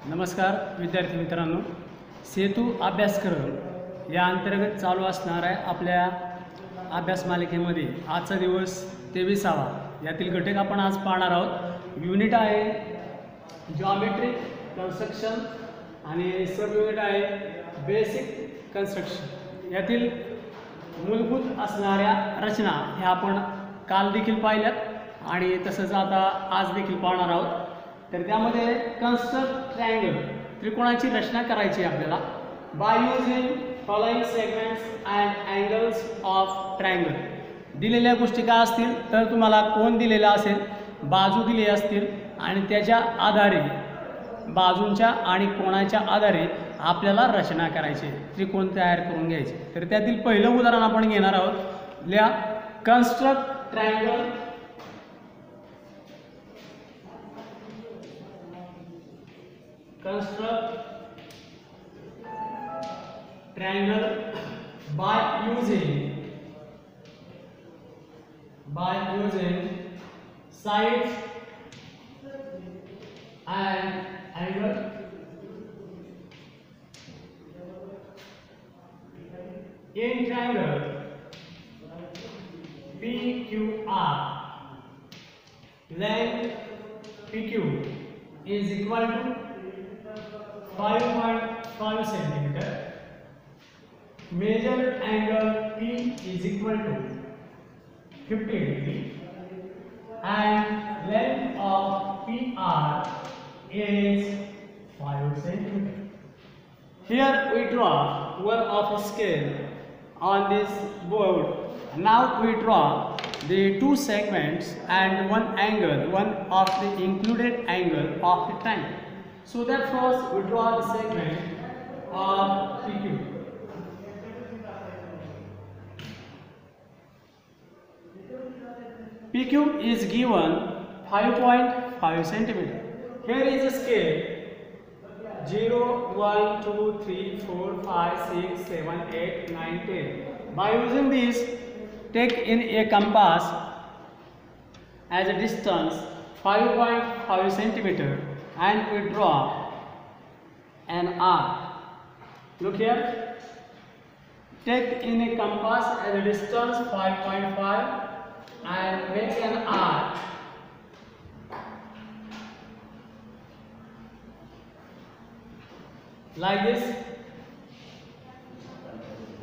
नमस्कार विद्यार्थी मित्रांनो, सेतू अभ्यासक्रम या अंतर्गत चालू असणार आहे आपल्या अभ्यास मालिकेमध्ये आजचा दिवस 23वा यातील घटक आपण आज पाहणार आहोत। युनिट आहे जॉमेट्रिक कन्स्ट्रक्शन आणि सब युनिट आहे बेसिक कन्स्ट्रक्शन। यातील मूलभूत असणाऱ्या रचना ह्या आपण काल देखील पाहिल्यात आणि तसंच आता आज देखील पाहणार आहोत। तर त्यामध्ये कन्स्ट्रक्ट ट्रायंगल त्रिकोणाची रचना करायची आहे आपल्याला by using following segments and angles of triangle. दिलेल्या गोष्टी काय असतील तर तुम्हाला कोन दिलेला असेल, बाजू दिली असतील आणि त्याच्या आधारे बाजूंच्या आणि कोणाच्या आधारे आपल्याला रचना करायची, त्रिकोण तयार करून घ्यायचे। तर त्यातील पहिलं उदाहरण आपण घेणार आहोत। लिहा construct triangle by using sides and angle in triangle PQR. Length PQ is equal to 5.5 centimeter. Measured angle P is equal to 50 degree and length of PR is 5 centimeter. Here we draw one of a scale on this board. Now we draw the two segments and one angle, one of the included angle of the triangle. So that first we draw the segment of PQ. PQ is given 5.5 centimeter. Here is a scale 0, 1, 2, 3, 4, 5, 6, 7, 8, 9, 10. By using this, take in a compass as a distance 5.5 centimeter and we draw an arc. Look here. Take in a compass as a distance 5.5 and make an arc like this.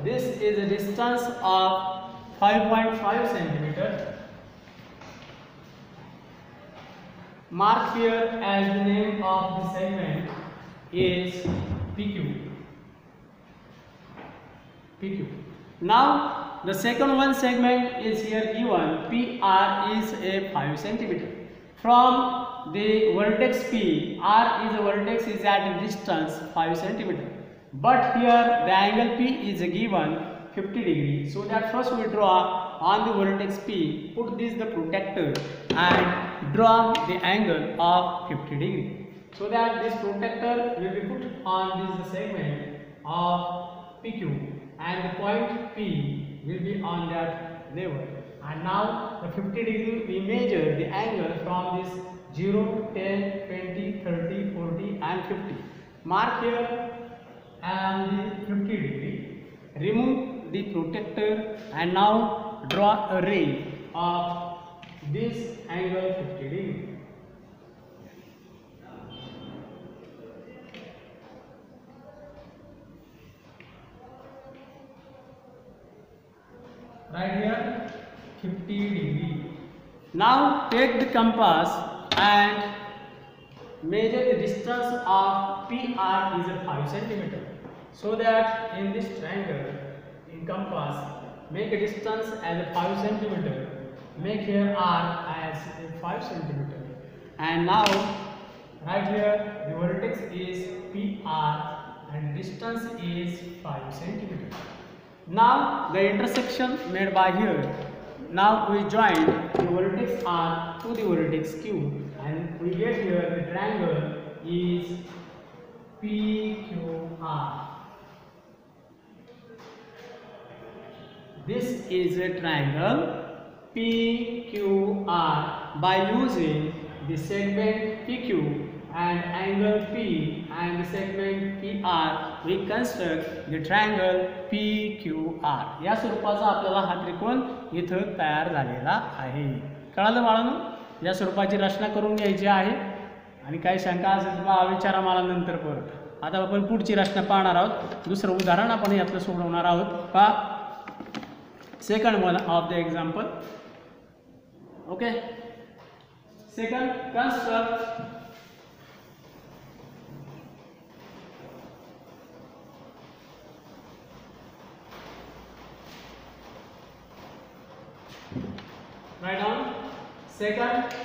This is a distance of 5.5 centimeter. Mark here as the name of the segment is PQ. Now the second one segment is here given. PR is a 5 centimeter. From the vertex P, R is a vertex is at a distance 5 centimeter. But here the angle P is given 50 degree. So that first we draw on the vertex P, put this the protector and draw the angle of 50 degree. So that this protector will be put on this segment of PQ and the point P will be on that level. And now the 50 degree we measure the angle from this 0, 10, 20, 30, 40 and 50. Mark here and the 50 degree. Remove the protector and now draw a ray of this angle 50 degree. Right here 50 degree. Now take the compass and measure the distance of PR is a 5 centimeter. So that in this triangle in compass make a distance as a 5 centimeter. Make here R as a 5 centimeter. And now right here the vertex is PR and distance is 5 centimeter. Now the intersection made by here. Now we join the vertex R to the vertex Q and we get here the triangle is PQR. This is a triangle PQR by using the segment PQ and angle P and the segment PR, we construct the triangle PQR. या स्वरूपाचा आपल्याला हा त्रिकोण इथं तयार झालेला आहे. कळालं बाळांनो? या स्वरूपाची रचना करून घ्यायची आहे आणि काही शंका असेल तर विचारा मला नंतर परत. आता आपण पुढची रचना पाहणार आहोत. दुसरं उदाहरण आपण यातलं सोडवणार आहोत. पहा second one of the example. Okay, second construct write down. Second,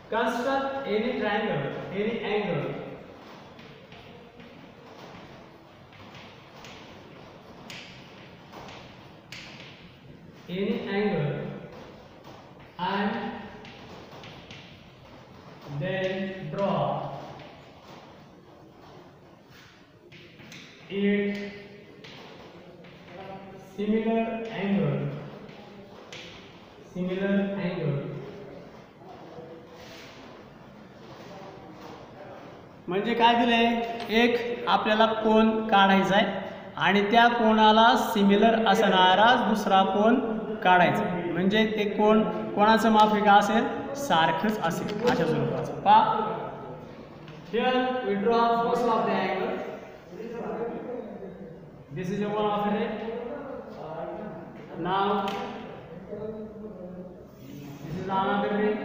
construct any triangle, any angle and then draw it similar angle म्हणजे काय दिलंय, एक आपल्याला कोन काढायचा आहे आणि त्या कोणाला सिमिलर असणारा दुसरा कोन काढायचा. म्हणजे ते कोणाचं माफिक असेल, सारखंच असेल अशा स्वरूपाचं. पहा here we draw first of the angle. This is one of it. Now this is another ray.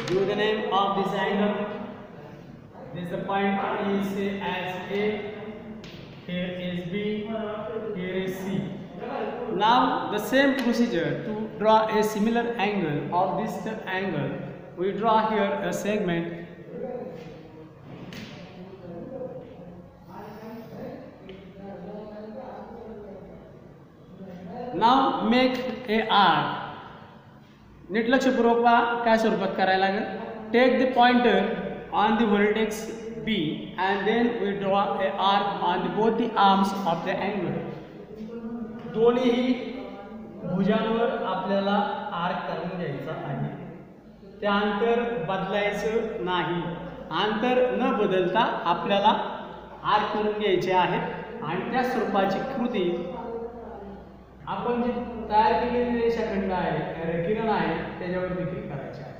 Give the name of this angle. This is the point is as A. Here is B. Here is C. Now the same procedure to draw a similar angle of this angle. We draw here a segment. Now make a arc. नीट लक्षपूर्वक पहा काय स्वरूपात करायला लागेल. Take the pointer on the vertex B and then we draw a arc on both the arms of the angle. दोन्ही भुजांवर आपल्याला arc करून घ्यायचा आहे. ते अंतर बदलायचं नाही. अंतर न बदलता आपल्याला आर्क करून घ्यायचे आहेत आणि त्या स्वरूपाची कृती आपण जे तयार केलेली रेषाखंड आहे, किरण आहे, त्याच्यावर देखील करायचे आहे.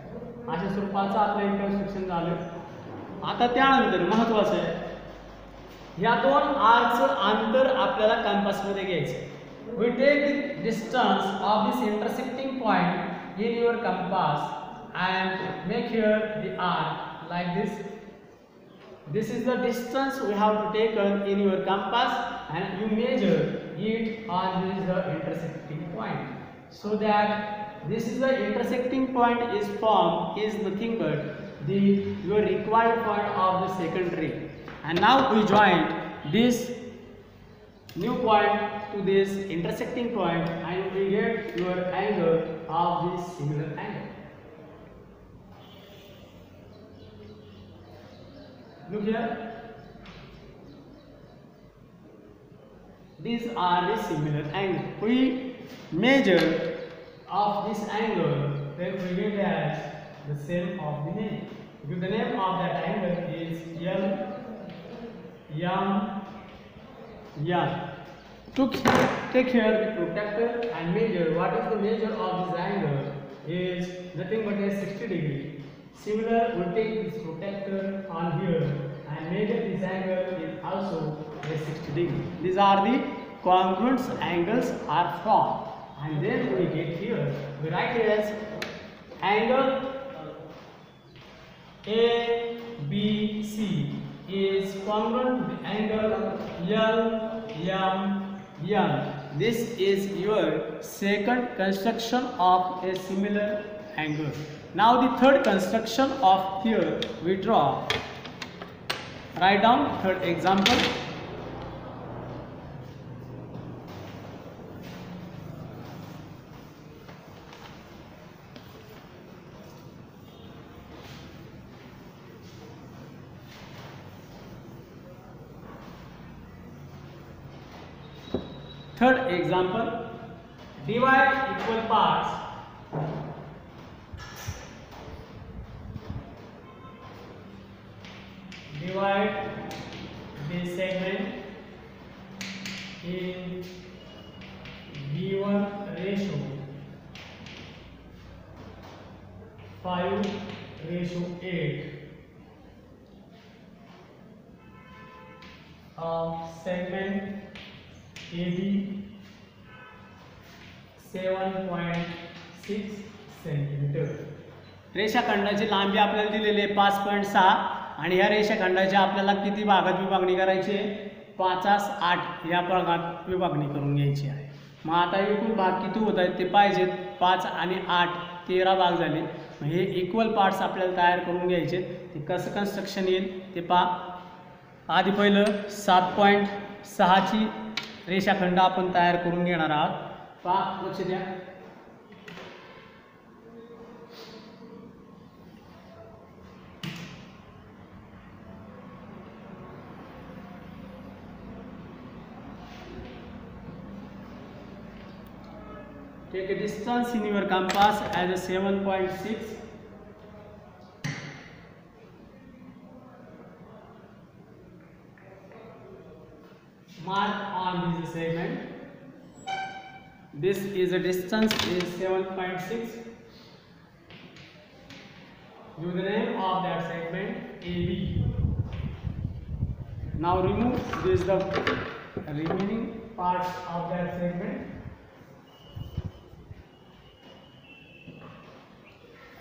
अशा स्वरूपाचं आपलं एक कन्स्ट्रक्शन झालं. आता त्यानंतर महत्त्वाचं आहे, या दोन आर्कचं अंतर आपल्याला कंपासमध्ये घ्यायचं. We take the distance of this intersecting point in your compass and make here the arc like this. This is the distance we have to take in your compass and you measure it on this intersecting point, so that this is the intersecting point is formed is nothing but your required point of the second ray. And now we join this new point to this intersecting point and we get your angle of this similar angle. Look here, these are the similar angle. We measure of this angle, then we get as the same of the name. The name of that angle is L, M, M. Take here the protractor and measure. What is the measure of this angle is nothing but a 60 degree. Similar, we take this protractor on here and measure this angle is also a 60 degree. These are the congruent angles are formed, and then we get here. We write it as angle ABC is congruent to the angle LMN. This is your second construction of a similar angle. Now the third construction of here we draw. Write down third example. Third example, divide equal parts divide this segment in given ratio 5:8 of segment AB 7.6 centimetre. रेषाखंडाची लांबी आपल्याला दिलेली आहे 5.6 आणि ह्या रेषाखंडाची आपल्याला किती भागात विभागणी करायची आहे? 5/8 या भागात विभागणी करून घ्यायची आहे. मग आता एकूण भाग किती होत आहेत ते पाहिजेत. 5 आणि 8 13 भाग झाले. मग हे इक्वल पार्ट्स आपल्याला तयार करून घ्यायचे. ते कसं कन्स्ट्रक्शन येईल ते पहा. आधी पहिलं 7.6ची रेषाखंड आपण तयार करून घेणार आहोत. पहा, लक्ष द्या. Take a distance in your compass as a 7.6. Mark on this segment. This is a distance is 7.6. Give the name of that segment AB. Now remove this the remaining parts of that segment.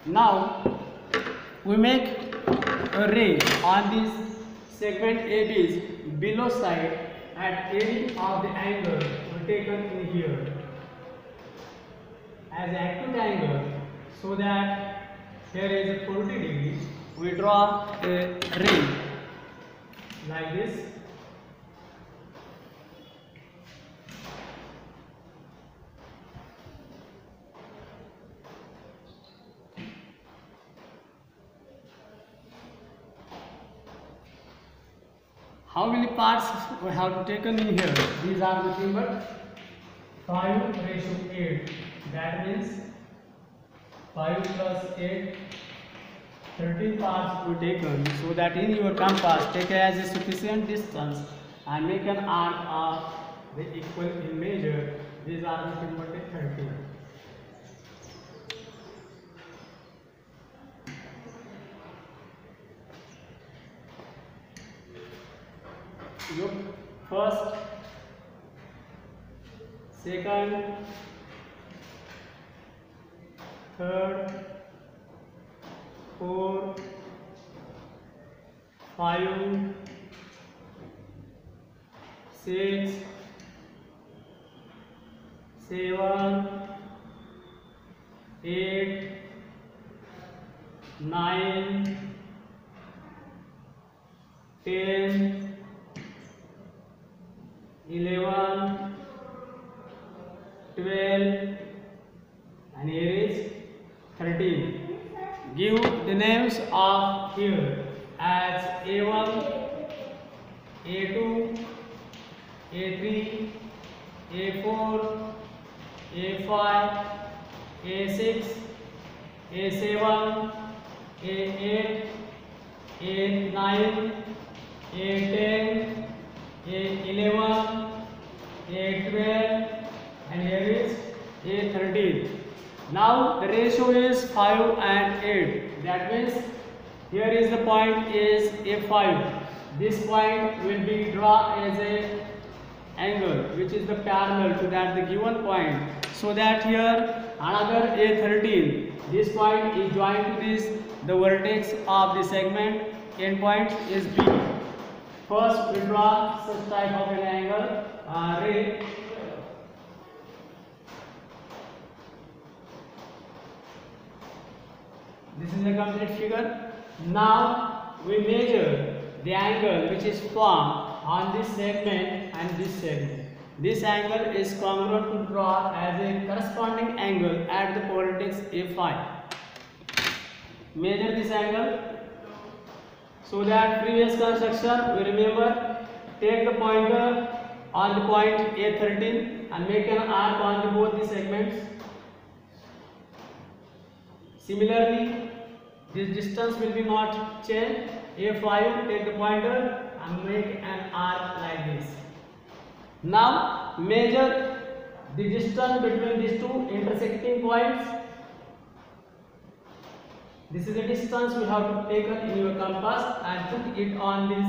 Now we make a ray on this segment AB's below side at any of the angle taken in here as acute angle, so that here is a 40 degrees. We draw a ray like this. How many parts we have taken in here? These are nothing but 5:8. That means 5 plus 8, 13 parts we taken. So that in your compass, take as a sufficient distance and make an arc of the equal in measure. These are nothing but 13. Look, first, second, third, fourth, 5, 6, 7, 8, 9, 10, 11, 12, and here is 13. Give the names of here as A1, A2, A3, A4, A5, A6, A7, A8, A9, A10, A11, A12, and here is A13. Now the ratio is 5 and 8. That means here is the point is A5. This point will be drawn as a angle which is the parallel to that the given point. So that here another A13. This point is joined to this the vertex of the segment. End point is B. First we draw such type of an angle ray. This is a complete figure. Now we measure the angle which is formed on this segment and this segment. This angle is congruent to draw as a corresponding angle at the vertex A5. Measure this angle. So that previous construction we remember, take the pointer on the point A13 and make an arc on both the segments. Similarly, This distance will be not changed. A5, take the pointer and make an arc like this. Now measure the distance between these two intersecting points. This is the distance you have to take in your compass and put it on this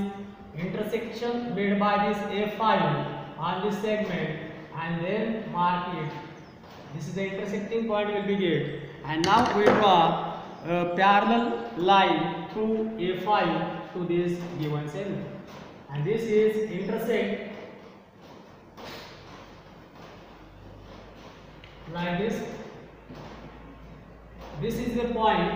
intersection made by this A5 on this segment, and then mark it. This is the intersecting point will be get. And now we draw a parallel line through A5 to this given segment, and this is intersect like this. This is the point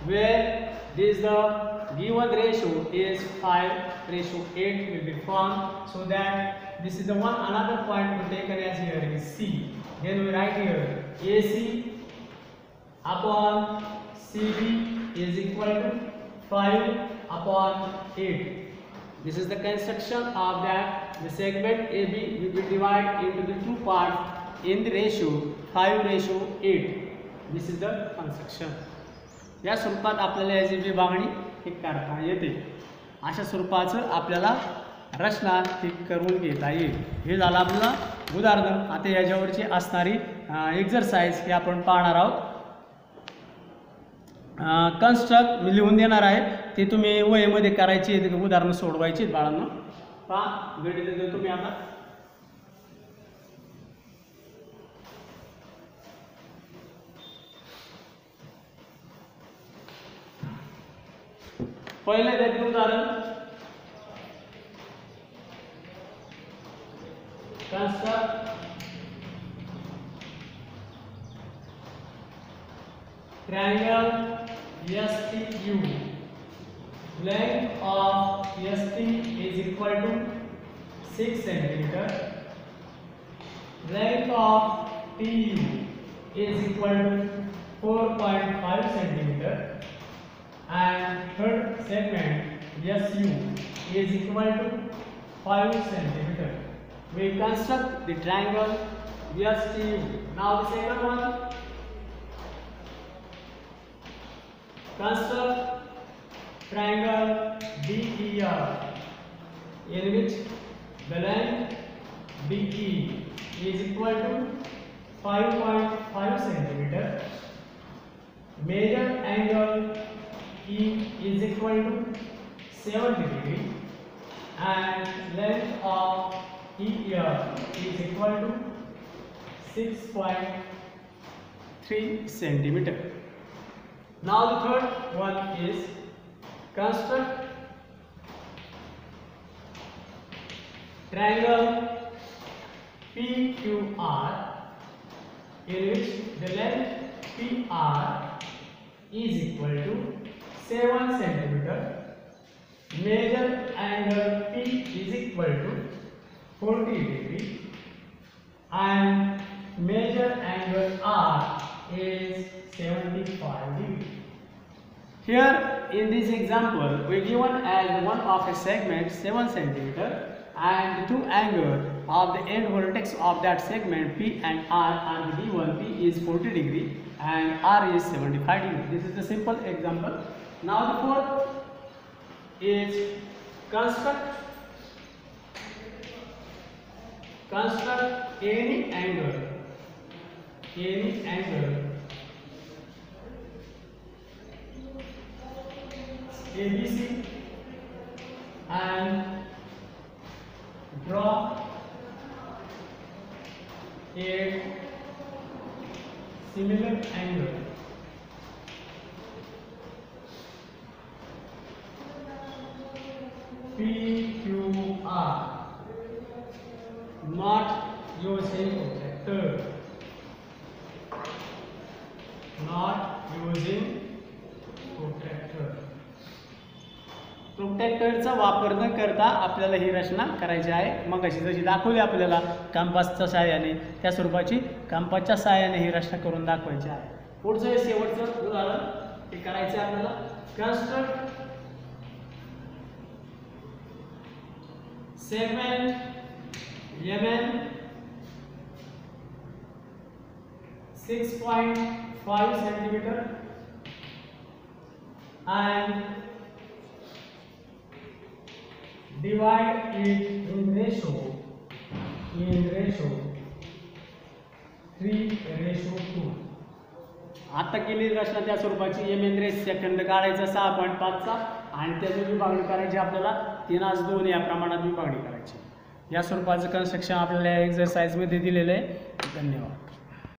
where this the given ratio is 5:8 will be formed, so that this is the one another point to taken as here is C. Then we write here AC upon CB is equal to 5/8. This is the construction of that the segment AB will be divided into the two parts in the ratio 5:8. This is the construction. या स्वरूपात आपल्याला याची विभागणी ही करता येते. अशा स्वरूपाचं आपल्याला रचना ही करून घेता येईल. हे झालं आपलं उदाहरण. आता याच्यावरची असणारी एक्सरसाइज हे आपण पाहणार आहोत. कन्स्ट्रक्ट मी लिहून देणार आहे, ते तुम्ही वहीमध्ये करायची उदाहरणं सोडवायची बाळांनो. पहा गणित तुम्ही आता पहले देखिए उदाहरण. Construct triangle STU. Length of ST is equal to 6 centimeter. Length of TU is equal to 4.5 centimeter. And third segment SU is equal to 5 centimeter. We construct the triangle STU. Now the second one, construct triangle DER, in which the length DE is equal to 5.5 centimeter. Major angle E is equal to 70 degree, and length of ER is equal to 6.3 centimeter. Now the third one is construct triangle PQR, in which the length PR is equal to 7 centimeter. Major angle P is equal to 40 degree, and major angle R is 75 degree. Here in this example we given as one of a segment 7 centimeter, and the two angles of the end vertex of that segment P and R are given. P is 40 degree and R is 75 degree. This is a simple example. Now the fourth is construct any angle ABC and draw a similar angle PQR, not using protractor, प्रोट्रॅक्टरचा वापर न करता आपल्याला ही रचना करायची आहे. मग अशी जशी दाखवली आपल्याला कंपासच्या सहाय्याने, त्या स्वरूपाची कंपासच्या सहाय्याने ही रचना करून दाखवायची आहे. पुढचं हे शेवटचं उदाहरण हे करायचं आहे आपल्याला. Construct segment MN 6.5 centimeter and divide it in ratio 3:2. आता केलेली रचना त्या स्वरूपाची सेकंद काढायचा 6.5चा आणि त्याची विभागणी करायची आपल्याला 3:2 या प्रमाणात विभागणी करायची. या स्वरूपाचं कन्स्ट्रक्शन आपल्याला एक्सरसाइजमध्ये दिलेलं आहे. धन्यवाद.